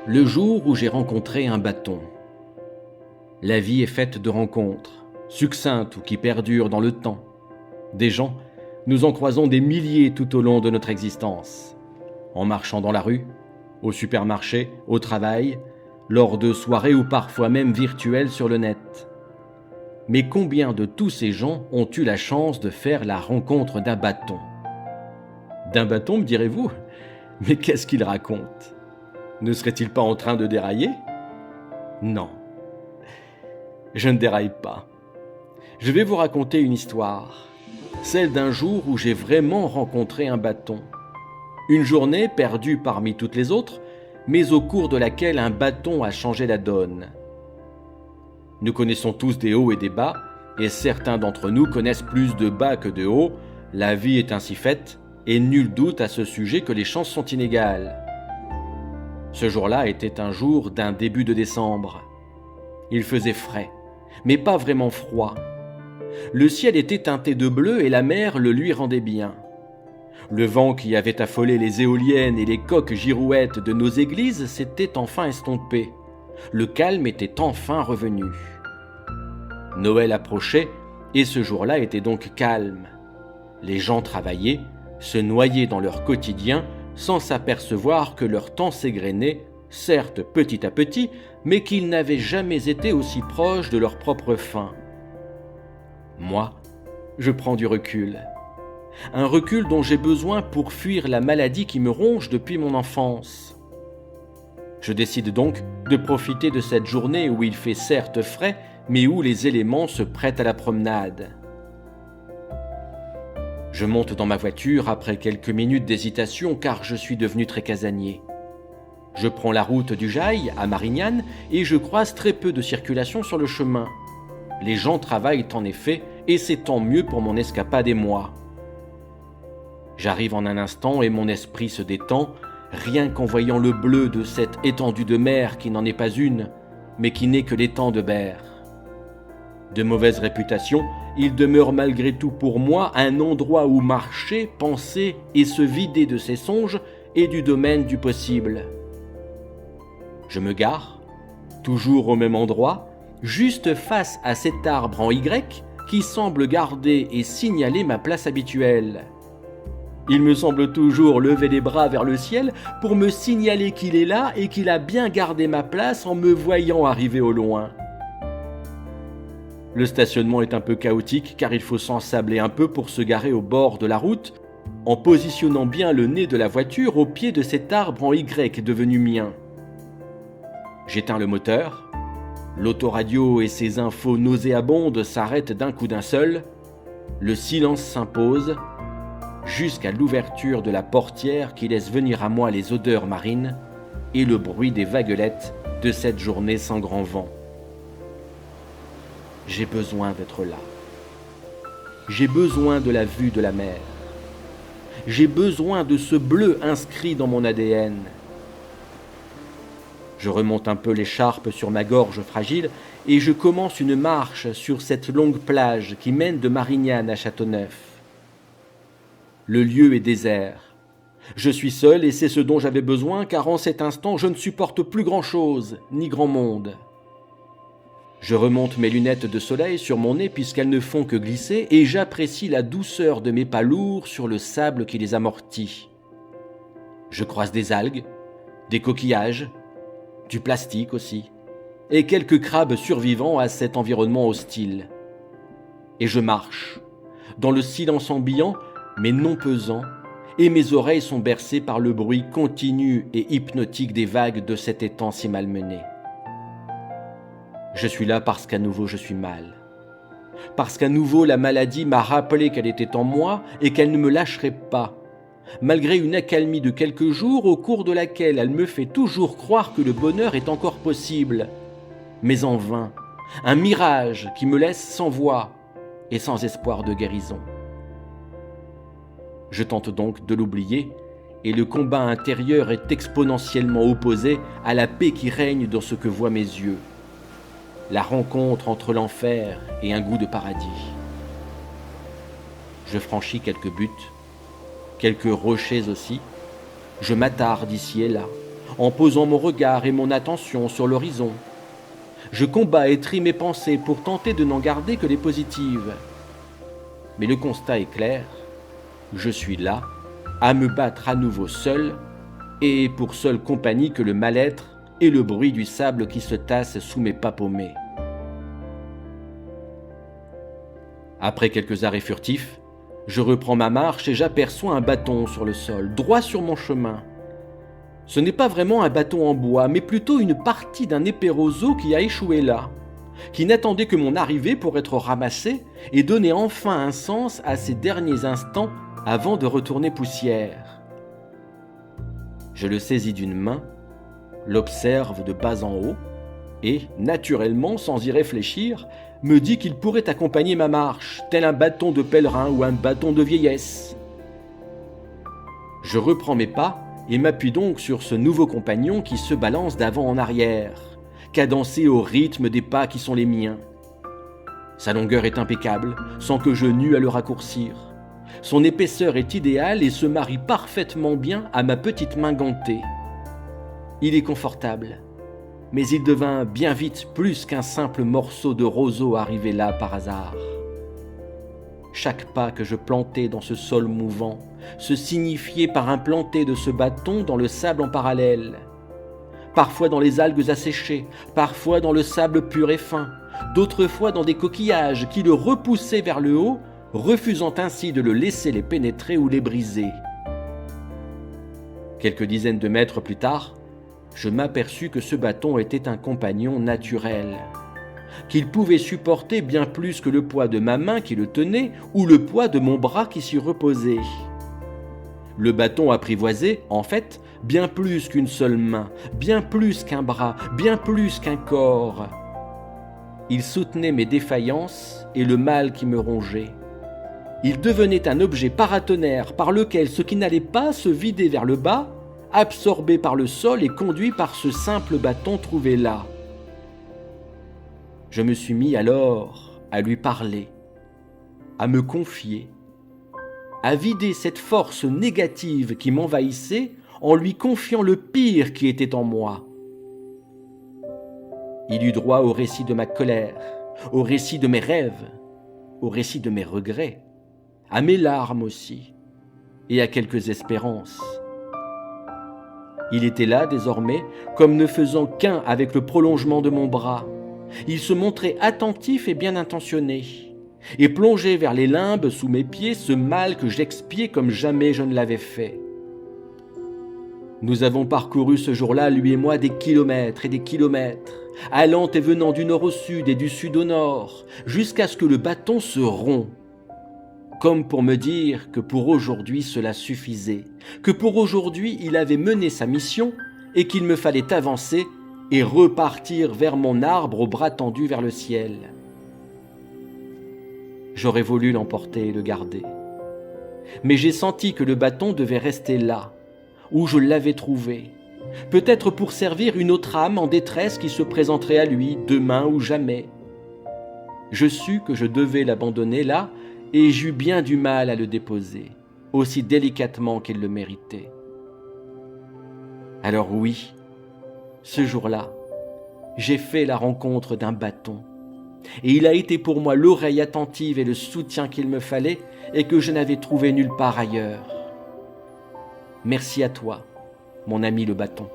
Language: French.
Le jour où j'ai rencontré un bâton. La vie est faite de rencontres, succinctes ou qui perdurent dans le temps. Des gens, nous en croisons des milliers tout au long de notre existence. En marchant dans la rue, au supermarché, au travail, lors de soirées ou parfois même virtuelles sur le net. Mais combien de tous ces gens ont eu la chance de faire la rencontre d'un bâton ? D'un bâton, me direz-vous ? Mais qu'est-ce qu'il raconte ? Ne serait-il pas en train de dérailler ? Non, je ne déraille pas. Je vais vous raconter une histoire, celle d'un jour où j'ai vraiment rencontré un bâton. Une journée perdue parmi toutes les autres, mais au cours de laquelle un bâton a changé la donne. Nous connaissons tous des hauts et des bas, et certains d'entre nous connaissent plus de bas que de hauts. La vie est ainsi faite, et nul doute à ce sujet que les chances sont inégales. Ce jour-là était un jour d'un début de décembre. Il faisait frais, mais pas vraiment froid. Le ciel était teinté de bleu et la mer le lui rendait bien. Le vent qui avait affolé les éoliennes et les coques girouettes de nos églises s'était enfin estompé. Le calme était enfin revenu. Noël approchait et ce jour-là était donc calme. Les gens travaillaient, se noyaient dans leur quotidien sans s'apercevoir que leur temps s'égrenait, certes petit à petit, mais qu'ils n'avaient jamais été aussi proches de leur propre fin. Moi, je prends du recul. Un recul dont j'ai besoin pour fuir la maladie qui me ronge depuis mon enfance. Je décide donc de profiter de cette journée où il fait certes frais, mais où les éléments se prêtent à la promenade. Je monte dans ma voiture après quelques minutes d'hésitation car je suis devenu très casanier. Je prends la route du Jail à Marignane et je croise très peu de circulation sur le chemin. Les gens travaillent en effet et c'est tant mieux pour mon escapade et moi. J'arrive en un instant et mon esprit se détend, rien qu'en voyant le bleu de cette étendue de mer qui n'en est pas une, mais qui n'est que l'étang de Berre. De mauvaise réputation, il demeure malgré tout pour moi un endroit où marcher, penser et se vider de ses songes est du domaine du possible. Je me gare, toujours au même endroit, juste face à cet arbre en Y qui semble garder et signaler ma place habituelle. Il me semble toujours lever les bras vers le ciel pour me signaler qu'il est là et qu'il a bien gardé ma place en me voyant arriver au loin. Le stationnement est un peu chaotique car il faut s'ensabler un peu pour se garer au bord de la route, en positionnant bien le nez de la voiture au pied de cet arbre en Y devenu mien. J'éteins le moteur, l'autoradio et ses infos nauséabondes s'arrêtent d'un coup d'un seul, le silence s'impose, jusqu'à l'ouverture de la portière qui laisse venir à moi les odeurs marines et le bruit des vaguelettes de cette journée sans grand vent. J'ai besoin d'être là. J'ai besoin de la vue de la mer. J'ai besoin de ce bleu inscrit dans mon ADN. Je remonte un peu l'écharpe sur ma gorge fragile et je commence une marche sur cette longue plage qui mène de Marignane à Châteauneuf. Le lieu est désert. Je suis seul et c'est ce dont j'avais besoin car en cet instant je ne supporte plus grand-chose, ni grand monde. Je remonte mes lunettes de soleil sur mon nez puisqu'elles ne font que glisser et j'apprécie la douceur de mes pas lourds sur le sable qui les amortit. Je croise des algues, des coquillages, du plastique aussi, et quelques crabes survivants à cet environnement hostile. Et je marche, dans le silence ambiant, mais non pesant, et mes oreilles sont bercées par le bruit continu et hypnotique des vagues de cet étang si malmené. Je suis là parce qu'à nouveau je suis mal. Parce qu'à nouveau la maladie m'a rappelé qu'elle était en moi et qu'elle ne me lâcherait pas, malgré une accalmie de quelques jours au cours de laquelle elle me fait toujours croire que le bonheur est encore possible. Mais en vain, un mirage qui me laisse sans voix et sans espoir de guérison. Je tente donc de l'oublier et le combat intérieur est exponentiellement opposé à la paix qui règne dans ce que voient mes yeux. La rencontre entre l'enfer et un goût de paradis. Je franchis quelques buttes, quelques rochers aussi. Je m'attarde ici et là, en posant mon regard et mon attention sur l'horizon. Je combats et trie mes pensées pour tenter de n'en garder que les positives. Mais le constat est clair, je suis là, à me battre à nouveau seul, et pour seule compagnie que le mal-être et le bruit du sable qui se tasse sous mes pas paumés. Après quelques arrêts furtifs, je reprends ma marche et j'aperçois un bâton sur le sol, droit sur mon chemin. Ce n'est pas vraiment un bâton en bois, mais plutôt une partie d'un épais roseau qui a échoué là, qui n'attendait que mon arrivée pour être ramassé et donner enfin un sens à ces derniers instants avant de retourner poussière. Je le saisis d'une main, l'observe de bas en haut et, naturellement, sans y réfléchir, me dit qu'il pourrait accompagner ma marche, tel un bâton de pèlerin ou un bâton de vieillesse. Je reprends mes pas et m'appuie donc sur ce nouveau compagnon qui se balance d'avant en arrière, cadencé au rythme des pas qui sont les miens. Sa longueur est impeccable, sans que je n'eue à le raccourcir. Son épaisseur est idéale et se marie parfaitement bien à ma petite main gantée. Il est confortable, mais il devint bien vite plus qu'un simple morceau de roseau arrivé là par hasard. Chaque pas que je plantais dans ce sol mouvant se signifiait par un planté de ce bâton dans le sable en parallèle. Parfois dans les algues asséchées, parfois dans le sable pur et fin, d'autres fois dans des coquillages qui le repoussaient vers le haut, refusant ainsi de le laisser les pénétrer ou les briser. Quelques dizaines de mètres plus tard, je m'aperçus que ce bâton était un compagnon naturel, qu'il pouvait supporter bien plus que le poids de ma main qui le tenait ou le poids de mon bras qui s'y reposait. Le bâton apprivoisait, en fait, bien plus qu'une seule main, bien plus qu'un bras, bien plus qu'un corps. Il soutenait mes défaillances et le mal qui me rongeait. Il devenait un objet paratonnerre par lequel ce qui n'allait pas se vider vers le bas, absorbé par le sol et conduit par ce simple bâton trouvé là. Je me suis mis alors à lui parler, à me confier, à vider cette force négative qui m'envahissait en lui confiant le pire qui était en moi. Il eut droit au récit de ma colère, au récit de mes rêves, au récit de mes regrets, à mes larmes aussi, et à quelques espérances. Il était là désormais, comme ne faisant qu'un avec le prolongement de mon bras. Il se montrait attentif et bien intentionné, et plongeait vers les limbes sous mes pieds ce mal que j'expiais comme jamais je ne l'avais fait. Nous avons parcouru ce jour-là, lui et moi, des kilomètres et des kilomètres, allant et venant du nord au sud et du sud au nord, jusqu'à ce que le bâton se rompt, comme pour me dire que pour aujourd'hui cela suffisait, que pour aujourd'hui il avait mené sa mission et qu'il me fallait avancer et repartir vers mon arbre au bras tendu vers le ciel. J'aurais voulu l'emporter et le garder, mais j'ai senti que le bâton devait rester là, où je l'avais trouvé, peut-être pour servir une autre âme en détresse qui se présenterait à lui demain ou jamais. Je sus que je devais l'abandonner là, et j'eus bien du mal à le déposer, aussi délicatement qu'il le méritait. Alors oui, ce jour-là, j'ai fait la rencontre d'un bâton, et il a été pour moi l'oreille attentive et le soutien qu'il me fallait et que je n'avais trouvé nulle part ailleurs. Merci à toi, mon ami le bâton.